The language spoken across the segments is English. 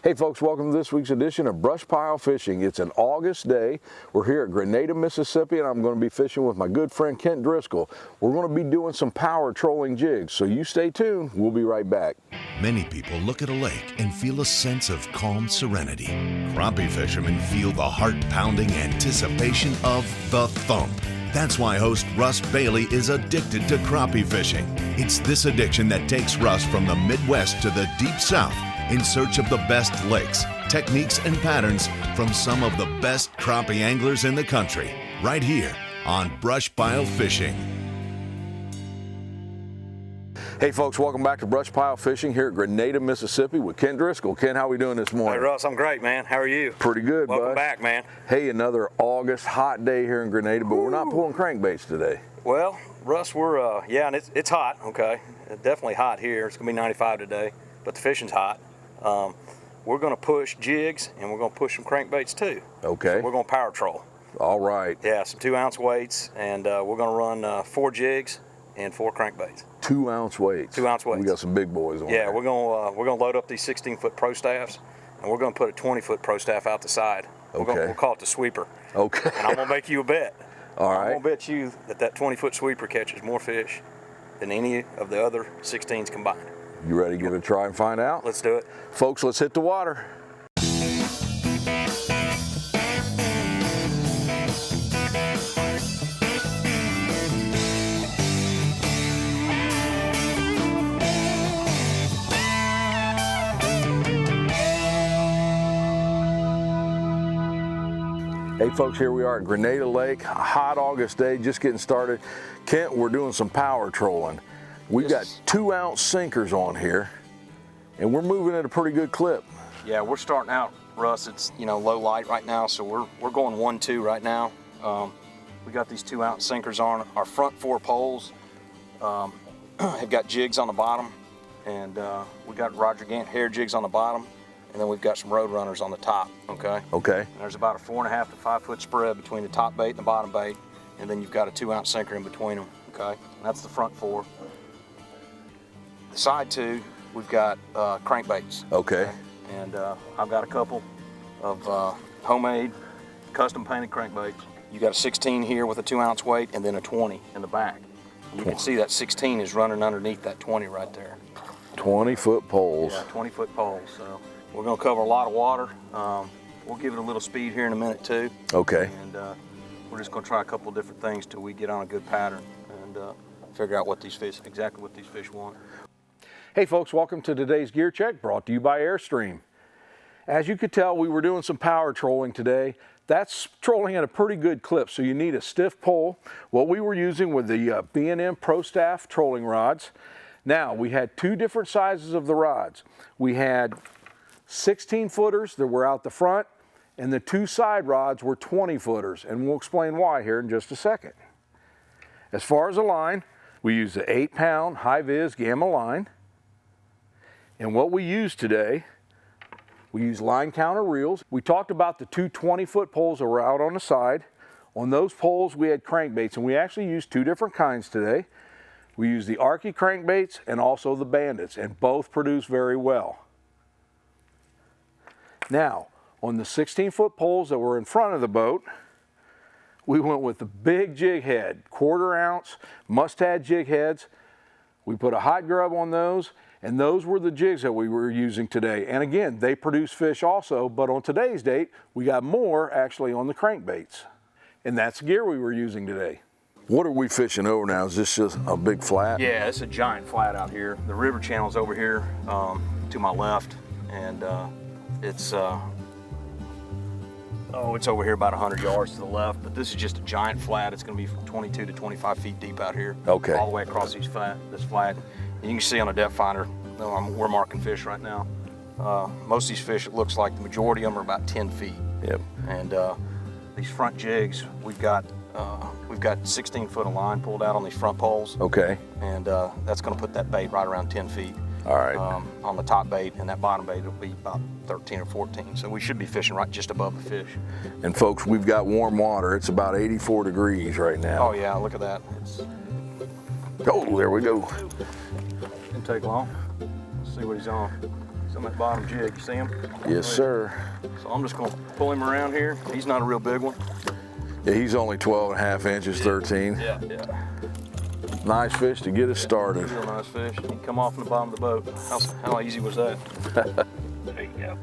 Hey folks, welcome to this week's edition of BrushPile Fishing. It's an August day. We're here at Grenada, Mississippi, and I'm going to be fishing with my good friend Kent Driscoll. We're going to be doing some power trolling jigs, so you stay tuned. We'll be right back. Many people look at a lake and feel a sense of calm serenity. Crappie fishermen feel the heart-pounding anticipation of the thump. That's why host Russ Bailey is addicted to crappie fishing. It's this addiction that takes Russ from the Midwest to the Deep South in search of the best lakes, techniques, and patterns from some of the best crappie anglers in the country, right here on BrushPile Fishing. Hey folks, welcome back to BrushPile Fishing here at Grenada, Mississippi with Kent Driscoll. Kent, how we doing this morning? Hey Russ, I'm great, man. How are you? Pretty good, bud. Welcome back, man. Hey, another August hot day here in Grenada, but we're not pulling crankbaits today. Well, Russ, we're, yeah, and it's hot, okay? It's definitely hot here. It's gonna be 95 today, but the fishing's hot. We're gonna push jigs and we're gonna push some crankbaits too. Okay. So we're gonna power troll. All right. Yeah, some 2-ounce weights, and we're gonna run 4 jigs and 4 crankbaits. 2-ounce weights. 2-ounce weights. We got some big boys on Yeah, there. we're gonna load up these 16-foot pro staffs, and we're gonna put a 20-foot pro staff out the side. Okay. We'll call it the sweeper. Okay. And I'm gonna make you a bet. All right. I'm gonna bet you that 20-foot sweeper catches more fish than any of the other 16s combined. You ready to give it a try and find out? Let's do it. Folks, let's hit the water. Hey folks, here we are at Grenada Lake, a hot August day, just getting started. Kent, we're doing some power trolling. We've got 2-ounce sinkers on here, and we're moving at a pretty good clip. Yeah, we're starting out, Russ. It's low light right now, so we're going 1-2 right now. We got these 2-ounce sinkers on. Our front 4 poles have got jigs on the bottom, and we got Roger Gant hair jigs on the bottom, and then we've got some road runners on the top. Okay. Okay. And there's about a 4.5 to 5 foot spread between the top bait and the bottom bait, and then you've got a 2-ounce sinker in between them. Okay. And that's the front 4. The side 2, we've got crankbaits. Okay. And I've got a couple of homemade, custom painted crankbaits. You got a 16 here with a 2-ounce weight, and then a 20 in the back. And you can see that 16 is running underneath that 20 right there. 20-foot poles. Yeah, 20-foot poles. So we're going to cover a lot of water. We'll give it a little speed here in a minute too. Okay. And we're just going to try a couple of different things till we get on a good pattern and figure out what these fish, exactly what these fish want. Hey folks, welcome to today's Gear Check, brought to you by Airstream. As you could tell, we were doing some power trolling today. That's trolling at a pretty good clip, so you need a stiff pole. What we were using were the B&M Pro Staff trolling rods. Now, we had 2 different sizes of the rods. We had 16-footers that were out the front, and the 2 side rods were 20-footers, and we'll explain why here in just a second. As far as the line, we used the 8-pound high-vis Gamma line. And what we used today, we used line counter reels. We talked about the 2 20-foot poles that were out on the side. On those poles, we had crankbaits, and we actually used 2 different kinds today. We used the Arky crankbaits and also the Bandits, and both produce very well. Now, on the 16-foot poles that were in front of the boat, we went with the big jig head, 1/4 ounce mustad jig heads. We put a hot grub on those, and those were the jigs that we were using today. And again, they produce fish also, but on today's date, we got more actually on the crankbaits. And that's the gear we were using today. What are we fishing over now? Is this just a big flat? Yeah, it's a giant flat out here. The river channel's over here to my left, and it's over here about 100 yards to the left, but this is just a giant flat. It's gonna be from 22 to 25 feet deep out here. Okay. All the way across this flat. And you can see on the depth finder, we're marking fish right now. Most of these fish, it looks like the majority of them are about 10 feet. Yep. And these front jigs, we've got 16 foot of line pulled out on these front poles. Okay. And that's gonna put that bait right around 10 feet. All right. On the top bait, and that bottom bait will be about 13 or 14. So we should be fishing right just above the fish. And folks, we've got warm water. It's about 84 degrees right now. Oh yeah, look at that. Oh, there we go. Didn't take long. Let's see what he's on. He's on that bottom jig, you see him? Yes, sir. So I'm just gonna pull him around here. He's not a real big one. Yeah, he's only 12.5 inches, 13. Yeah. Nice fish to get us started. Real nice fish. He come off in the bottom of the boat. How easy was that? There you go.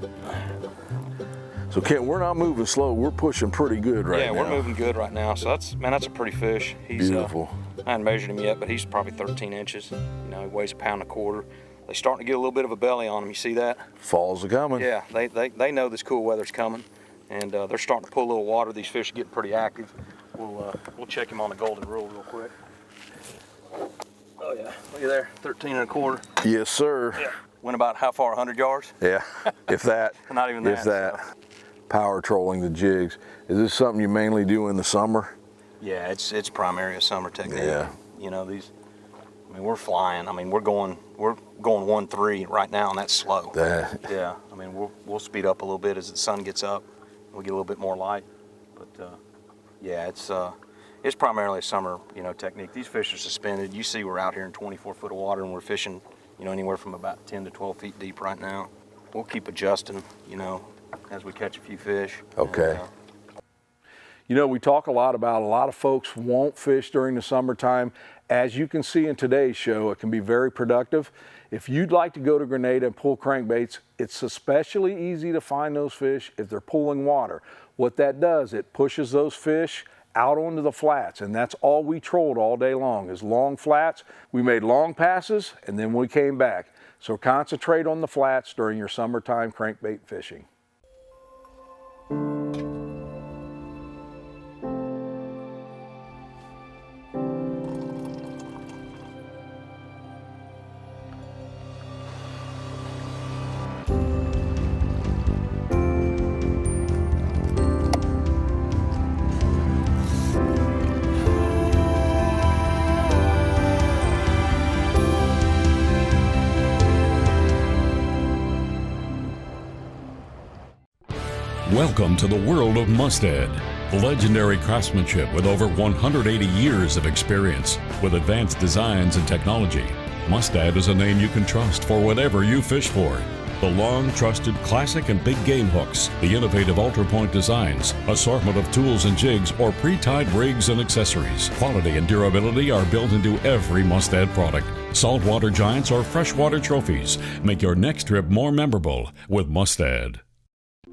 So Kent, we're not moving slow. We're pushing pretty good right now. Yeah, we're moving good right now. So that's a pretty fish. He's beautiful. I haven't measured him yet, but he's probably 13 inches. You know, he weighs 1.25 pounds. They're starting to get a little bit of a belly on him. You see that? Falls are coming. Yeah, they know this cool weather's coming, and they're starting to pull a little water. These fish are getting pretty active. We'll check him on the golden rule real quick. Oh yeah, look at there, 13.25. Yes, sir. Yeah. Went about how far? 100 yards? Yeah, if that. Not even that. If that. So. Power trolling the jigs. Is this something you mainly do in the summer? Yeah, it's primarily a summer technique. Yeah. You know, we're flying. I mean, we're going 1.3 right now, and that's slow. Yeah. I mean, we'll speed up a little bit as the sun gets up. We'll get a little bit more light. But yeah, it's primarily a summer, technique. These fish are suspended. You see, we're out here in 24 foot of water, and we're fishing, anywhere from about 10 to 12 feet deep right now. We'll keep adjusting, as we catch a few fish. Okay. We talk a lot about a lot of folks won't fish during the summertime. As you can see in today's show, it can be very productive. If you'd like to go to Grenada and pull crankbaits, it's especially easy to find those fish if they're pulling water. What that does, it pushes those fish out onto the flats, and that's all we trolled all day long is long flats. We made long passes, and then we came back. So concentrate on the flats during your summertime crankbait fishing. Welcome to the world of Mustad, legendary craftsmanship with over 180 years of experience. With advanced designs and technology, Mustad is a name you can trust for whatever you fish for. The long, trusted classic and big game hooks, the innovative ultra-point designs, assortment of tools and jigs, or pre-tied rigs and accessories. Quality and durability are built into every Mustad product. Saltwater giants or freshwater trophies make your next trip more memorable with Mustad.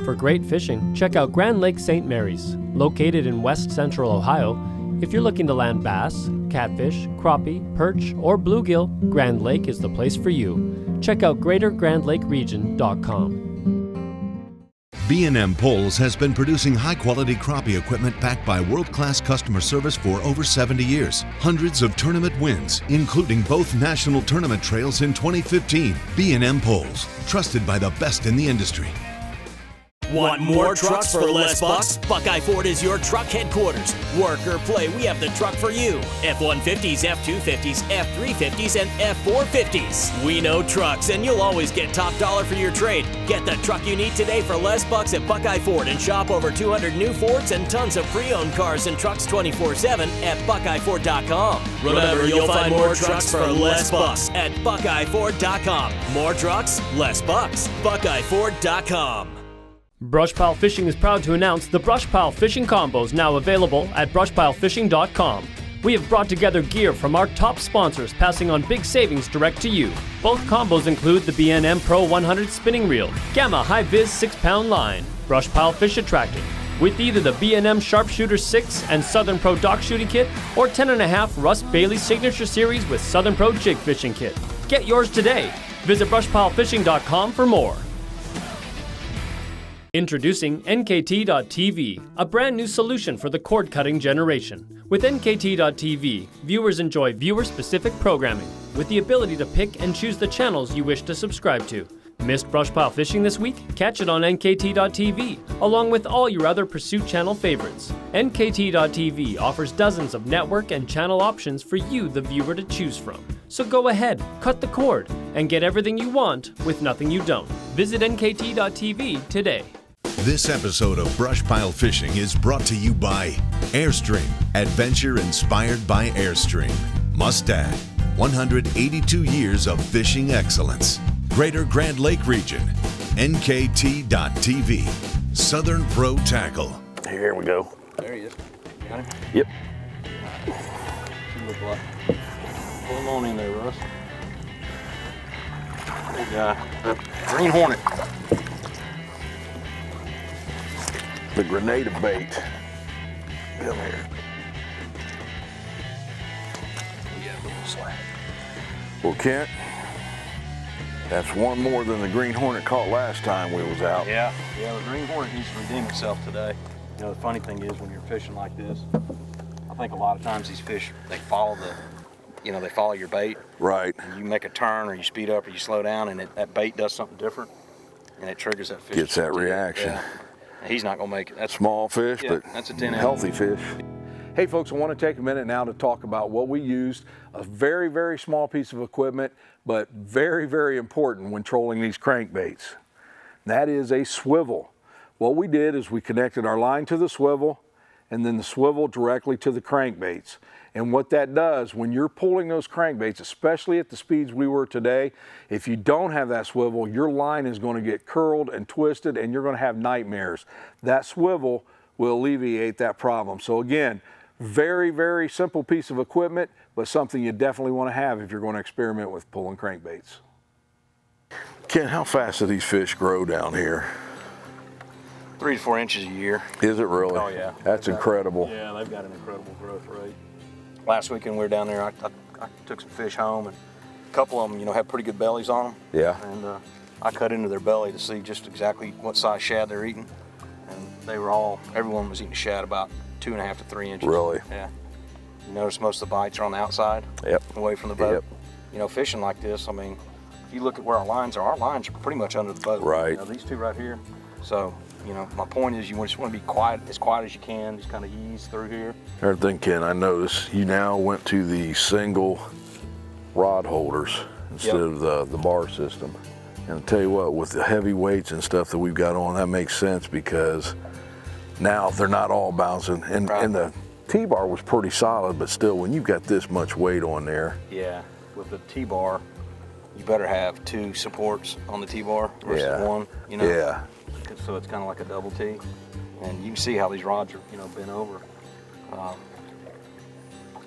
For great fishing, check out Grand Lake St. Mary's. Located in west central Ohio, if you're looking to land bass, catfish, crappie, perch, or bluegill, Grand Lake is the place for you. Check out greatergrandlakeregion.com. B&M Poles has been producing high-quality crappie equipment backed by world-class customer service for over 70 years. Hundreds of tournament wins, including both national tournament trails in 2015. B&M Poles, trusted by the best in the industry. Want more trucks for less bucks? Buckeye Ford is your truck headquarters. Work or play, we have the truck for you. F-150s, F-250s, F-350s, and F-450s. We know trucks, and you'll always get top dollar for your trade. Get the truck you need today for less bucks at Buckeye Ford and shop over 200 new Fords and tons of pre-owned cars and trucks 24/7 at BuckeyeFord.com. Remember, you'll find more trucks for less bucks at BuckeyeFord.com. More trucks, less bucks. BuckeyeFord.com. BrushPile Fishing is proud to announce the BrushPile Fishing Combos now available at BrushPileFishing.com. We have brought together gear from our top sponsors, passing on big savings direct to you. Both combos include the B&M Pro 100 spinning reel, Gamma High Viz 6-pound line, BrushPile Fish Attractant, with either the B&M Sharpshooter 6 and Southern Pro Dock Shooting Kit, or 10.5 Russ Bailey Signature Series with Southern Pro Jig Fishing Kit. Get yours today. Visit BrushPileFishing.com for more. Introducing NKT.TV, a brand new solution for the cord-cutting generation. With NKT.TV, viewers enjoy viewer-specific programming, with the ability to pick and choose the channels you wish to subscribe to. Missed BrushPile Fishing this week? Catch it on NKT.TV, along with all your other Pursuit channel favorites. NKT.TV offers dozens of network and channel options for you, the viewer, to choose from. So go ahead, cut the cord, and get everything you want with nothing you don't. Visit NKT.TV today. This episode of BrushPile Fishing is brought to you by Airstream, adventure inspired by Airstream. Mustad, 182 years of fishing excellence. Greater Grand Lake region. NKT.TV. Southern Pro Tackle. Here we go. There he is. Got him? Yep. You look like. Pull him on in there, Russ. Good guy. Green Hornet. The Grenada bait. Come here. Well, Kent, that's one more than the Green Hornet caught last time we was out. Yeah, the Green Hornet needs to redeem itself today. You know, the funny thing is when you're fishing like this, I think a lot of times these fish, they follow they follow your bait. Right. And you make a turn or you speed up or you slow down and that bait does something different and it triggers that fish. Gets that reaction. Yeah. He's not gonna make it. That's small fish, but that's a 10 healthy fish. Hey folks, I want to take a minute now to talk about what we used. A very, very small piece of equipment, but very, very important when trolling these crankbaits. That is a swivel. What we did is we connected our line to the swivel and then the swivel directly to the crankbaits. And what that does, when you're pulling those crankbaits, especially at the speeds we were today, if you don't have that swivel, your line is going to get curled and twisted and you're going to have nightmares. That swivel will alleviate that problem. So again, very, very simple piece of equipment, but something you definitely want to have if you're going to experiment with pulling crankbaits. Ken, how fast do these fish grow down here? 3 to 4 inches a year. Is it really? Oh yeah. That's incredible. Yeah, they've got an incredible growth rate. Last weekend we were down there, I took some fish home and a couple of them, have pretty good bellies on them. Yeah. And I cut into their belly to see just exactly what size shad they're eating. And everyone was eating shad about 2.5 to 3 inches. Really? Yeah. You notice most of the bites are on the outside. Yep. Away from the boat. Yep. Fishing like this, I mean, if you look at where our lines are pretty much under the boat. Right. These two right here. So, my point is you just want to be quiet as you can, just kind of ease through here. Another thing, Ken, I noticed you now went to the single rod holders instead of the bar system. And I'll tell you what, with the heavy weights and stuff that we've got on, that makes sense because now they're not all bouncing. And the T-bar was pretty solid, but still, when you've got this much weight on there. Yeah, with the T-bar, you better have 2 supports on the T-bar versus 1, Yeah. So it's kind of like a double T. And you can see how these rods are, bent over.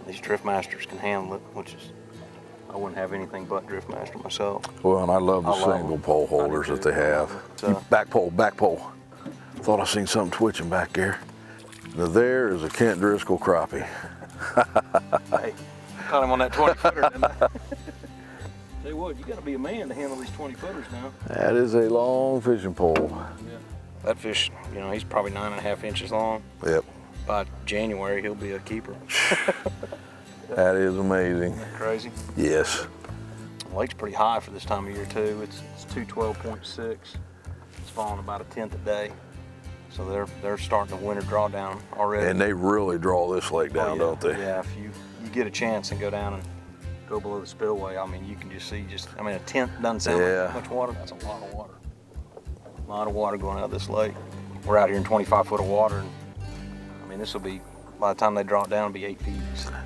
These Driftmasters can handle it, which is, I wouldn't have anything but Driftmaster myself. Well, and I love the single pole holders that they have. Back pole. Thought I seen something twitching back there. Now there is a Kent Driscoll crappie. Hey, caught him on that 20-footer, didn't I? Tell you what, you got to be a man to handle these 20-footers now. That is a long fishing pole. Yeah. That fish, he's probably 9.5 inches long. Yep. By January, he'll be a keeper. That is amazing. Isn't that crazy? Yes. The lake's pretty high for this time of year too. It's 212.6. It's falling about a tenth a day. So they're starting the winter drawdown already. And they really draw this lake down, don't they? Yeah, if you get a chance and go down and go below the spillway, I mean, you can just see a tenth doesn't sound like much water. That's a lot of water. A lot of water going out of this lake. We're out here in 25 foot of water, and I mean, this will be, by the time they draw it down, it'll be 8 feet.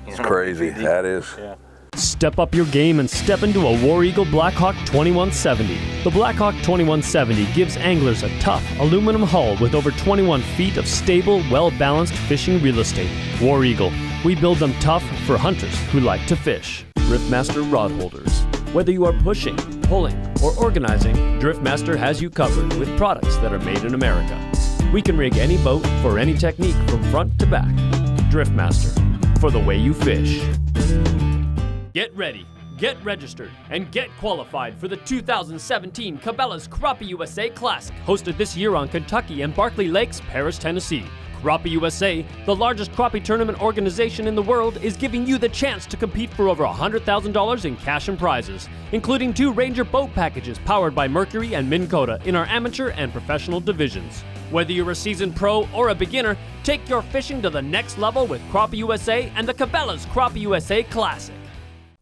It's crazy, that is. Yeah. Step up your game and step into a War Eagle Blackhawk 2170. The Blackhawk 2170 gives anglers a tough aluminum hull with over 21 feet of stable, well-balanced fishing real estate. War Eagle. We build them tough for hunters who like to fish. Driftmaster rod holders. Whether you are pushing, pulling, or organizing, Driftmaster has you covered with products that are made in America. We can rig any boat for any technique from front to back. Driftmaster, for the way you fish. Get ready, get registered, and get qualified for the 2017 Cabela's Crappie USA Classic, hosted this year on Kentucky and Barkley Lakes, Paris, Tennessee. Crappie USA, the largest crappie tournament organization in the world, is giving you the chance to compete for over $100,000 in cash and prizes, including 2 Ranger boat packages powered by Mercury and Minn Kota in our amateur and professional divisions. Whether you're a seasoned pro or a beginner, take your fishing to the next level with Crappie USA and the Cabela's Crappie USA Classic.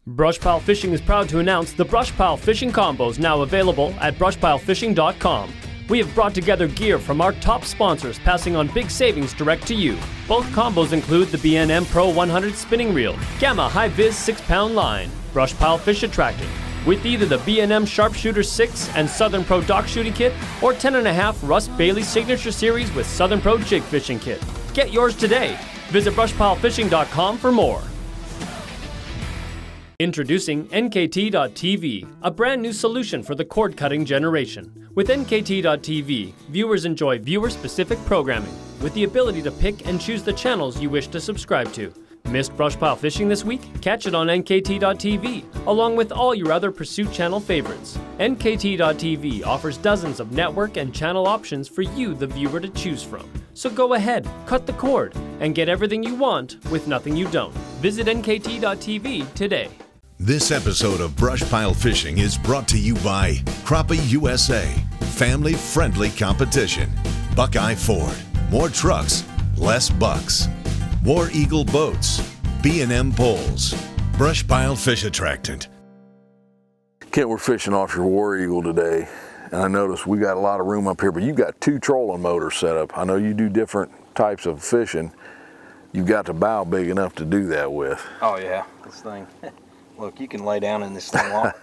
BrushPile Fishing is proud to announce the BrushPile Fishing Combos now available at brushpilefishing.com. We have brought together gear from our top sponsors, passing on big savings direct to you. Both combos include the B&M Pro 100 spinning reel, Gamma High Viz 6-pound line, BrushPile Fish Attractant, with either the B&M Sharpshooter 6 and Southern Pro Dock Shooting Kit or 10.5 Russ Bailey Signature Series with Southern Pro Jig Fishing Kit. Get yours today. Visit BrushPileFishing.com for more. Introducing NKT.TV, a brand new solution for the cord cutting generation. With NKT.TV, viewers enjoy viewer-specific programming with the ability to pick and choose the channels you wish to subscribe to. Missed BrushPile Fishing this week? Catch it on NKT.TV, along with all your other Pursuit Channel favorites. NKT.TV offers dozens of network and channel options for you, the viewer, to choose from. So go ahead, cut the cord, and get everything you want with nothing you don't. Visit NKT.TV today. This episode of BrushPile Fishing is brought to you by Crappie USA, family-friendly competition. Buckeye Ford, more trucks, less bucks. War Eagle Boats, B&M Poles, BrushPile Fish Attractant. Kent, we're fishing off your War Eagle today, and I noticed we got a lot of room up here, but you've got 2 trolling motors set up. I know you do different types of fishing. You've got the bow big enough to do that with. Oh yeah, this thing. Look, you can lay down in this thing long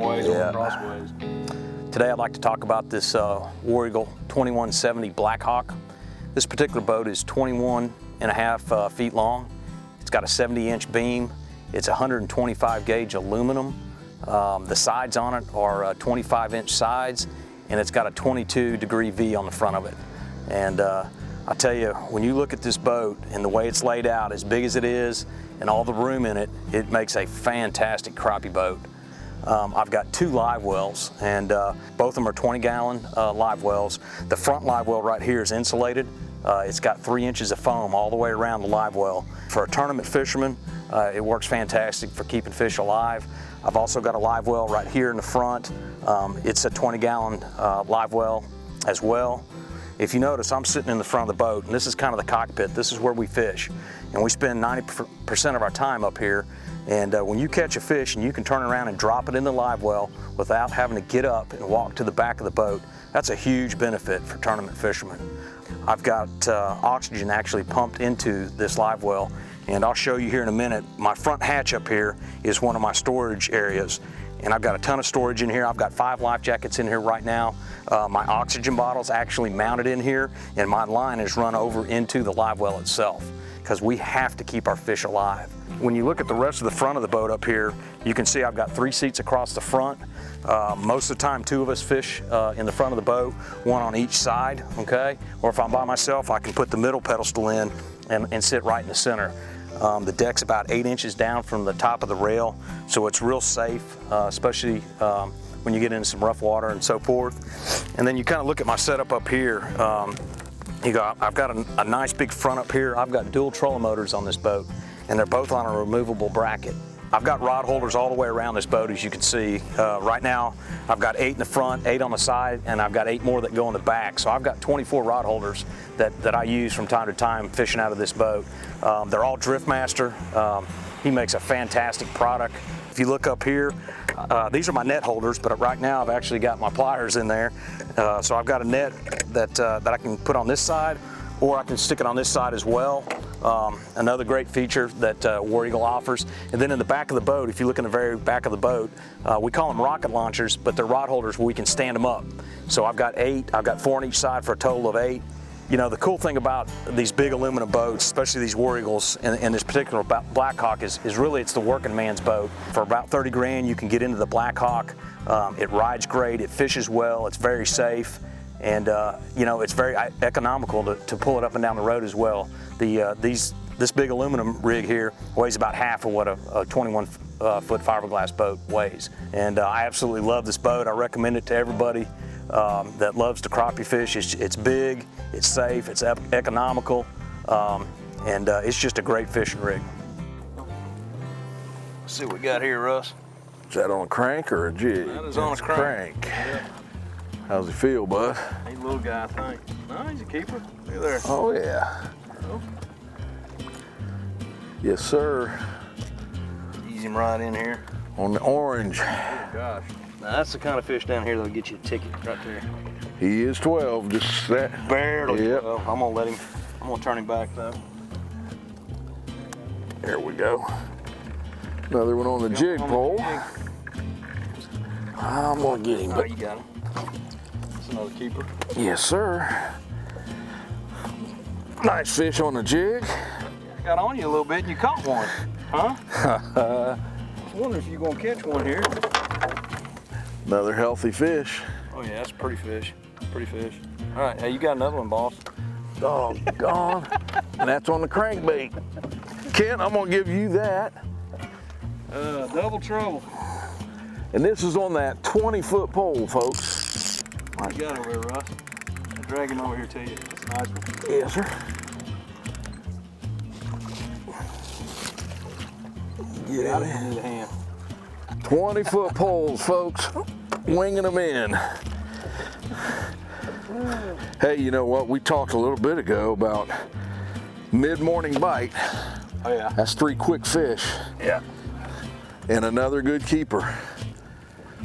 ways or crossways. Today I'd like to talk about this War Eagle 2170 Blackhawk. This particular boat is 21.5 feet long. It's got a 70-inch beam. It's 125 gauge aluminum. The sides on it are 25-inch sides, and it's got a 22-degree V on the front of it. And I tell you, when you look at this boat and the way it's laid out, as big as it is, and all the room in it, it makes a fantastic crappie boat. I've got 2 live wells, and both of them are 20-gallon live wells. The front live well right here is insulated. It's got 3 inches of foam all the way around the live well. For a tournament fisherman, it works fantastic for keeping fish alive. I've also got a live well right here in the front. It's a 20-gallon live well as well. If you notice, I'm sitting in the front of the boat, and this is kind of the cockpit. This is where we fish, and we spend 90% of our time up here. And when you catch a fish and you can turn around and drop it in the live well without having to get up and walk to the back of the boat, that's a huge benefit for tournament fishermen. I've got oxygen actually pumped into this live well, and I'll show you here in a minute. My front hatch up here is one of my storage areas, and I've got a ton of storage in here. I've got 5 life jackets in here right now. My oxygen bottle's actually mounted in here, and my line is run over into the live well itself, because we have to keep our fish alive. When you look at the rest of the front of the boat up here, you can see I've got 3 seats across the front. Most of the time, 2 of us fish in the front of the boat, 1 on each side, okay? Or if I'm by myself, I can put the middle pedestal in and sit right in the center. The deck's about 8 inches down from the top of the rail, so it's real safe, especially when you get into some rough water and so forth. And then you kind of look at my setup up here. I've got a nice big front up here. I've got dual trolling motors on this boat, and they're both on a removable bracket. I've got rod holders all the way around this boat, as you can see. Right now, I've got 8 in the front, 8 on the side, and I've got 8 more that go in the back. So I've got 24 rod holders that I use from time to time fishing out of this boat. They're all Driftmaster. He makes a fantastic product. If you look up here, these are my net holders, but right now I've actually got my pliers in there. So I've got a net that I can put on this side, or I can stick it on this side as well. Another great feature that War Eagle offers. And then in the back of the boat, if you look in the very back of the boat, we call them rocket launchers, but they're rod holders where we can stand them up. So I've got 8, I've got 4 on each side for a total of 8. You know, the cool thing about these big aluminum boats, especially these War Eagles and this particular Blackhawk, is really it's the working man's boat. For about 30 grand, you can get into the Blackhawk. It rides great, it fishes well, it's very safe, and you know, it's very economical to pull it up and down the road as well. This big aluminum rig here weighs about half of what a 21-foot fiberglass boat weighs. And I absolutely love this boat. I recommend it to everybody that loves to crappie fish. It's big, it's safe, it's economical, and it's just a great fishing rig. Let's see what we got here, Russ. Is that on a crank or a jig? That is on a crank. Yeah. How's he feel, bud? He's a little guy, I think. No, he's a keeper. Look at there. Oh, yeah. Oh. Yes, sir. Ease him right in here. On the orange. Oh, gosh. Now, that's the kind of fish down here that'll get you a ticket right there. He is 12, just that. Barely. Yep. Well, I'm gonna turn him back though. There we go. Another one on the jig pole. I'm gonna get him. Oh, you got him. That's another keeper. Yes, sir. Nice fish on the jig. Got on you a little bit and you caught one, huh? I was wondering if you're gonna catch one here. Another healthy fish. Oh yeah, that's a pretty fish. Pretty fish. All right, hey, you got another one, boss. Doggone. And that's on the crankbait. Kent, I'm gonna give you that. Double trouble. And this is on that 20-foot pole, folks. What you got over there, Russ? I'll drag him over here to you. That's a nice one. Yes, sir. Get Got it. it. Need a hand. 20-foot poles, folks. Winging them in. Hey, you know what? We talked a little bit ago about mid-morning bite. Oh yeah. That's 3 quick fish. Yeah. And another good keeper.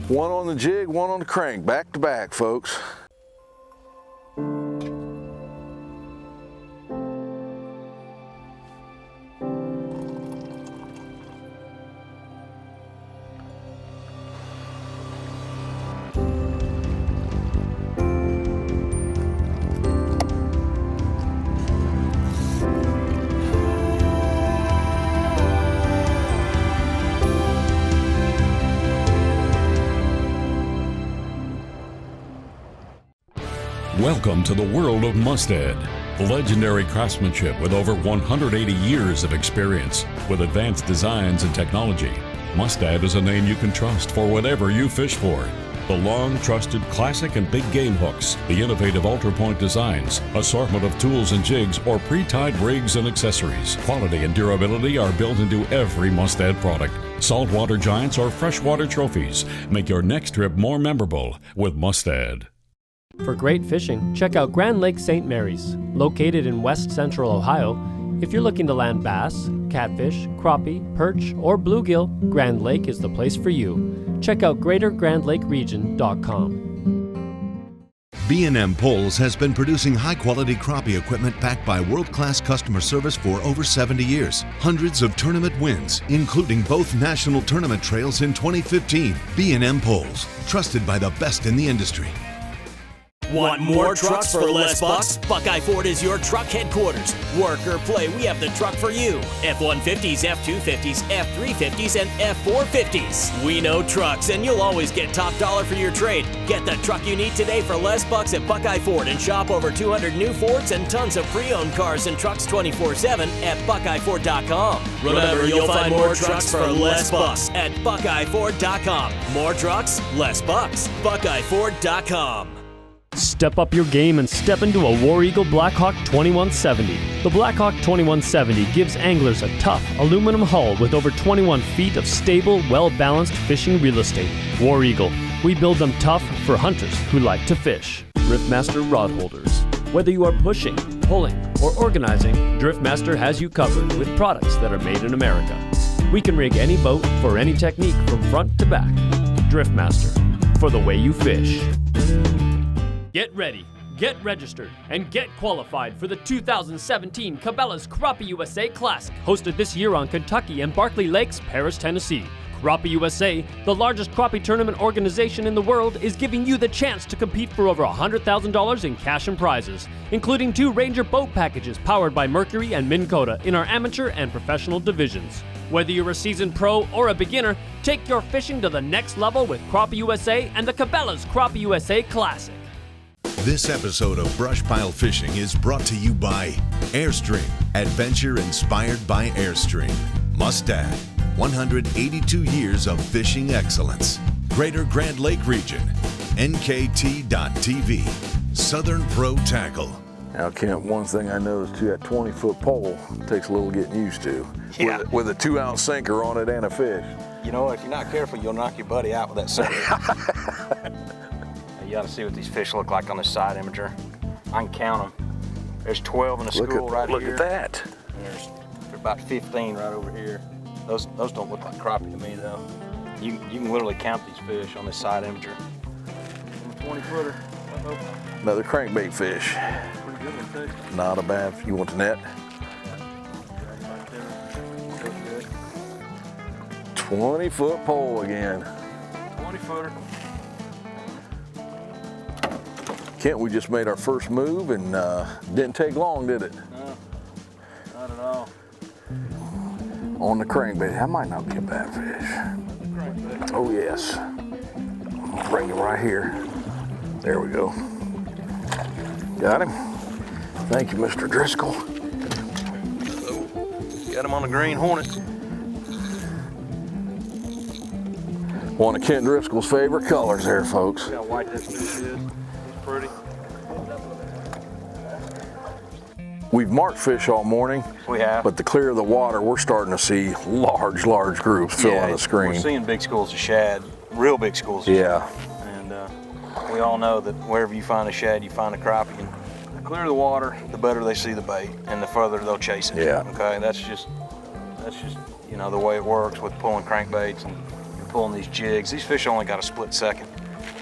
One on the jig, one on the crank, back to back, folks. Welcome to the world of Mustad. Legendary craftsmanship with over 180 years of experience. With advanced designs and technology, Mustad is a name you can trust for whatever you fish for. The long trusted classic and big game hooks, the innovative Ultra Point designs, assortment of tools and jigs, or pre-tied rigs and accessories. Quality and durability are built into every Mustad product. Saltwater giants or freshwater trophies make your next trip more memorable with Mustad. For great fishing, check out Grand Lake St. Mary's. Located in west central Ohio, if you're looking to land bass, catfish, crappie, perch, or bluegill, Grand Lake is the place for you. Check out greatergrandlakeregion.com. B&M Poles has been producing high-quality crappie equipment backed by world-class customer service for over 70 years. Hundreds of tournament wins, including both national tournament trails in 2015. B&M Poles, trusted by the best in the industry. Want more trucks for less bucks? Buckeye Ford is your truck headquarters. Work or play, we have the truck for you. F-150s, F-250s, F-350s, and F-450s. We know trucks, and you'll always get top dollar for your trade. Get the truck you need today for less bucks at Buckeye Ford and shop over 200 new Fords and tons of pre-owned cars and trucks 24/7 at BuckeyeFord.com. Remember, you'll find more trucks for less bucks at BuckeyeFord.com. More trucks, less bucks. BuckeyeFord.com. Step up your game and step into a War Eagle Blackhawk 2170. The Blackhawk 2170 gives anglers a tough aluminum hull with over 21 feet of stable, well-balanced fishing real estate. War Eagle, we build them tough for hunters who like to fish. Driftmaster rod holders. Whether you are pushing, pulling, or organizing, Driftmaster has you covered with products that are made in America. We can rig any boat for any technique from front to back. Driftmaster, for the way you fish. Get ready, get registered, and get qualified for the 2017 Cabela's Crappie USA Classic, hosted this year on Kentucky and Barkley Lakes, Paris, Tennessee. Crappie USA, the largest crappie tournament organization in the world, is giving you the chance to compete for over $100,000 in cash and prizes, including 2 Ranger boat packages powered by Mercury and Minn Kota in our amateur and professional divisions. Whether you're a seasoned pro or a beginner, take your fishing to the next level with Crappie USA and the Cabela's Crappie USA Classic. This episode of BrushPile Fishing is brought to you by Airstream, adventure inspired by Airstream. Mustad, 182 years of fishing excellence. Greater Grand Lake Region, NKT.TV, Southern Pro Tackle. Now, Kent, one thing I noticed too, that 20-foot pole takes a little getting used to. Yeah. With a 2-ounce sinker on it and a fish. You know, if you're not careful, you'll knock your buddy out with that sinker. You ought to see what these fish look like on this side imager. I can count them. There's 12 in a school right here. Look at that. And there's about 15 right over here. Those don't look like crappie to me though. You can literally count these fish on this side imager. 20-footer. Another crankbait fish. Pretty good one too. Not a bad. You want the net? 20-foot pole again. 20-footer. Kent, we just made our first move and didn't take long, did it? No, not at all. On the crankbait. That might not be a bad fish. Oh yes. Bring him right here. There we go. Got him. Thank you, Mr. Driscoll. Got him on the green hornet. One of Kent Driscoll's favorite colors there, folks. See how white this fish is? He's pretty. We've marked fish all morning. We have. But the clear of the water, we're starting to see large groups filling the screen. We're seeing big schools of shad, real big schools of shad. And we all know that wherever you find a shad, you find a crappie. And the clearer the water, the better they see the bait, and the further they'll chase it. Yeah. Okay, that's just you know the way it works with pulling crankbaits and pulling these jigs. These fish only got a split second,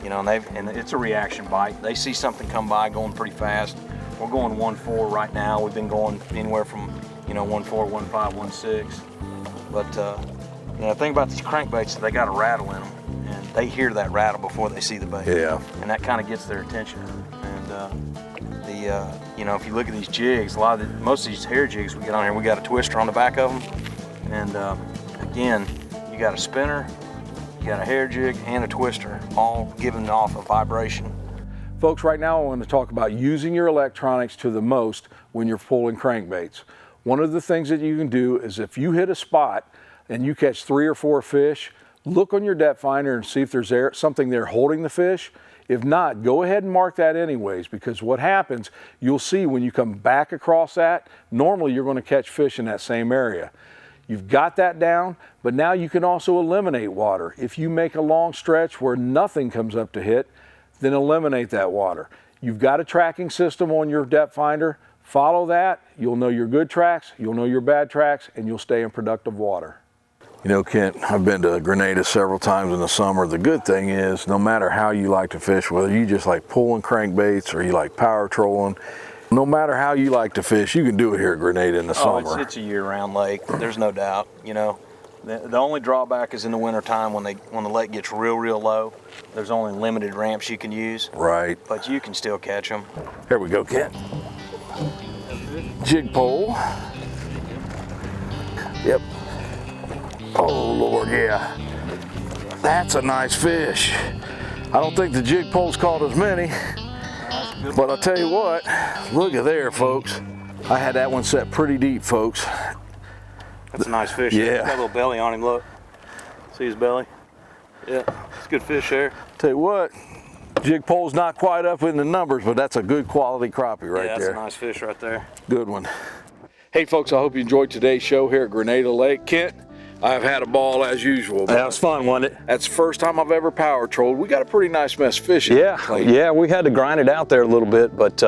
you know, and it's a reaction bite. They see something come by going pretty fast. We're going 1.4 right now. We've been going anywhere from, you know, 1.4, 1.5, 1.6. But you know, the thing about these crankbaits, they got a rattle in them, and they hear that rattle before they see the bait. Yeah. And that kind of gets their attention. And you know, if you look at these jigs, most of these hair jigs we get on here, we got a twister on the back of them. And again, you got a spinner, you got a hair jig, and a twister, all giving off a vibration. Folks, right now I want to talk about using your electronics to the most when you're pulling crankbaits. One of the things that you can do is if you hit a spot and you catch 3 or 4 fish, look on your depth finder and see if there's something there holding the fish. If not, go ahead and mark that anyways, because what happens, you'll see when you come back across that, normally you're going to catch fish in that same area. You've got that down, but now you can also eliminate water. If you make a long stretch where nothing comes up to hit, then eliminate that water. You've got a tracking system on your depth finder. Follow that. You'll know your good tracks, you'll know your bad tracks, and you'll stay in productive water. You know, Kent, I've been to Grenada several times in the summer. The good thing is, no matter how you like to fish, whether you just like pulling crankbaits or you like power trolling, no matter how you like to fish, you can do it here at Grenada in the summer. It's a year-round lake. There's no doubt. You know, the only drawback is in the wintertime when the lake gets real low. There's only limited ramps you can use. Right. But you can still catch them. Here we go, Kent. Jig pole. Yep. Oh Lord, yeah. That's a nice fish. I don't think the jig pole's caught as many, but I'll tell you what, look at there, folks. I had that one set pretty deep, folks. That's a nice fish. Yeah. He's got a little belly on him, look. See his belly? Yeah, it's a good fish there. Tell you what, jig pole's not quite up in the numbers, but that's a good quality crappie right that's there. a nice fish right there. Good one. Hey folks, I hope you enjoyed today's show here at Grenada Lake. Kent, I've had a ball as usual. That was fun, wasn't it? That's the first time I've ever power trolled. We got a pretty nice mess of fish. Yeah, we had to grind it out there a little bit, but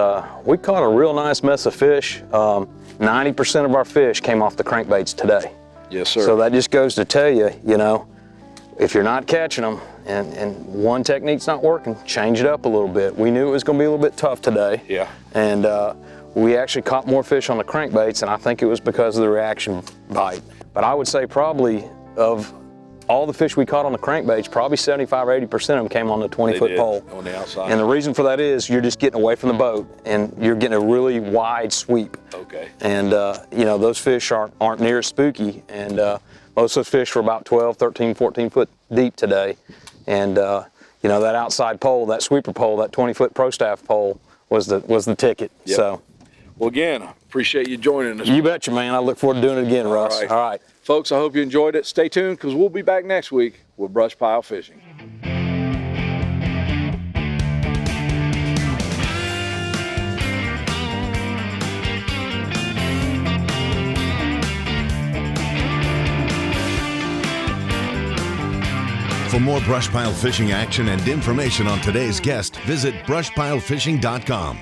we caught a real nice mess of fish. 90% of our fish came off the crankbaits today. Yes, sir. So that just goes to tell you, you know, if you're not catching them and one technique's not working, change it up a little bit. We knew it was going to be a little bit tough today. Yeah. And we actually caught more fish on the crankbaits, and I think it was because of the reaction bite. But I would say probably of all the fish we caught on the crankbaits, probably 75 or 80% of them came on the 20-foot pole. On the outside. And the reason for that is you're just getting away from the boat and you're getting a really wide sweep. Okay. And you know, those fish aren't near as spooky. And most of those fish were about 12, 13, 14 foot deep today. And you know, that outside pole, that sweeper pole, that 20-foot pro staff pole was the ticket. Yep. So. Well, again, I appreciate you joining us. You betcha, man. I look forward to doing it again, Russ. All right. Folks, I hope you enjoyed it. Stay tuned because we'll be back next week with BrushPile Fishing. For more BrushPile Fishing action and information on today's guest, visit brushpilefishing.com.